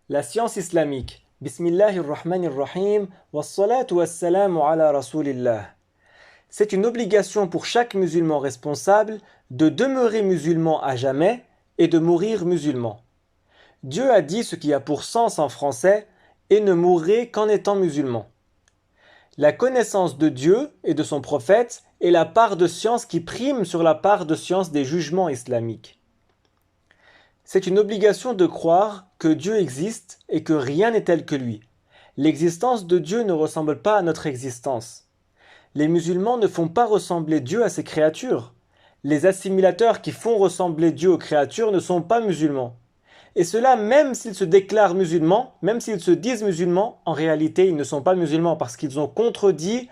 La science islamique. Bismillahirrahmanirrahim. Wassalatu wassalamu ala rasulillah. C'est une obligation pour chaque musulman responsable de demeurer musulman à jamais et de mourir musulman. Dieu a dit ce qui a pour sens en français et ne mourrez qu'en étant musulman. La connaissance de Dieu et de son prophète est la part de science qui prime sur la part de science des jugements islamiques. C'est une obligation de croire que Dieu existe et que rien n'est tel que lui. L'existence de Dieu ne ressemble pas à notre existence. Les musulmans ne font pas ressembler Dieu à ses créatures. Les assimilateurs qui font ressembler Dieu aux créatures ne sont pas musulmans. Et cela, même s'ils se déclarent musulmans, même s'ils se disent musulmans, en réalité, ils ne sont pas musulmans parce qu'ils ont contredit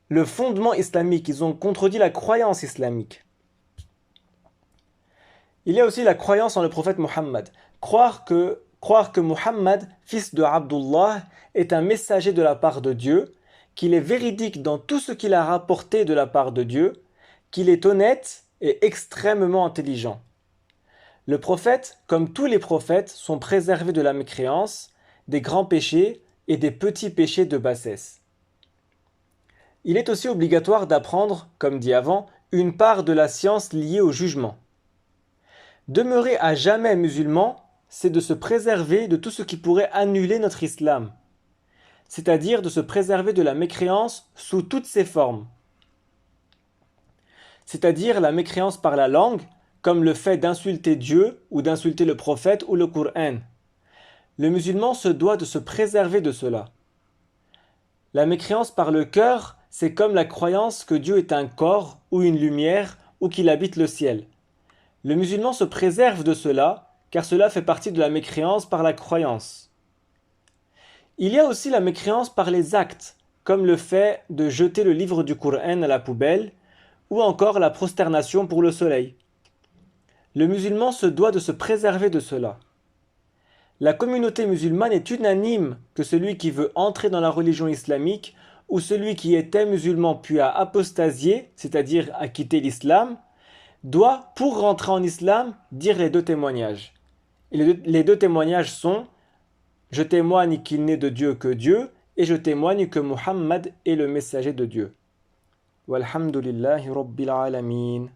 le fondement islamique, ils ont contredit la croyance islamique. Il y a aussi la croyance en le prophète Muhammad. Croire que Muhammad, fils de Abdullah, est un messager de la part de Dieu, qu'il est véridique dans tout ce qu'il a rapporté de la part de Dieu, qu'il est honnête et extrêmement intelligent. Le prophète, comme tous les prophètes, sont préservés de la mécréance, des grands péchés et des petits péchés de bassesse. Il est aussi obligatoire d'apprendre, comme dit avant, une part de la science liée au jugement. Demeurer à jamais musulman, c'est de se préserver de tout ce qui pourrait annuler notre islam, c'est-à-dire de se préserver de la mécréance sous toutes ses formes, c'est-à-dire la mécréance par la langue, comme le fait d'insulter Dieu ou d'insulter le prophète ou le Coran. Le musulman se doit de se préserver de cela. La mécréance par le cœur, c'est comme la croyance que Dieu est un corps ou une lumière ou qu'il habite le ciel. Le musulman se préserve de cela, car cela fait partie de la mécréance par la croyance. Il y a aussi la mécréance par les actes, comme le fait de jeter le livre du Coran à la poubelle, ou encore la prosternation pour le soleil. Le musulman se doit de se préserver de cela. La communauté musulmane est unanime que celui qui veut entrer dans la religion islamique, ou celui qui était musulman puis a apostasié, c'est-à-dire a quitté l'islam, doit, pour rentrer en islam, dire les deux témoignages. Et les deux témoignages sont « Je témoigne qu'il n'est de Dieu que Dieu » et « Je témoigne que Muhammad est le messager de Dieu ». Walhamdulillahi Rabbil Alamin.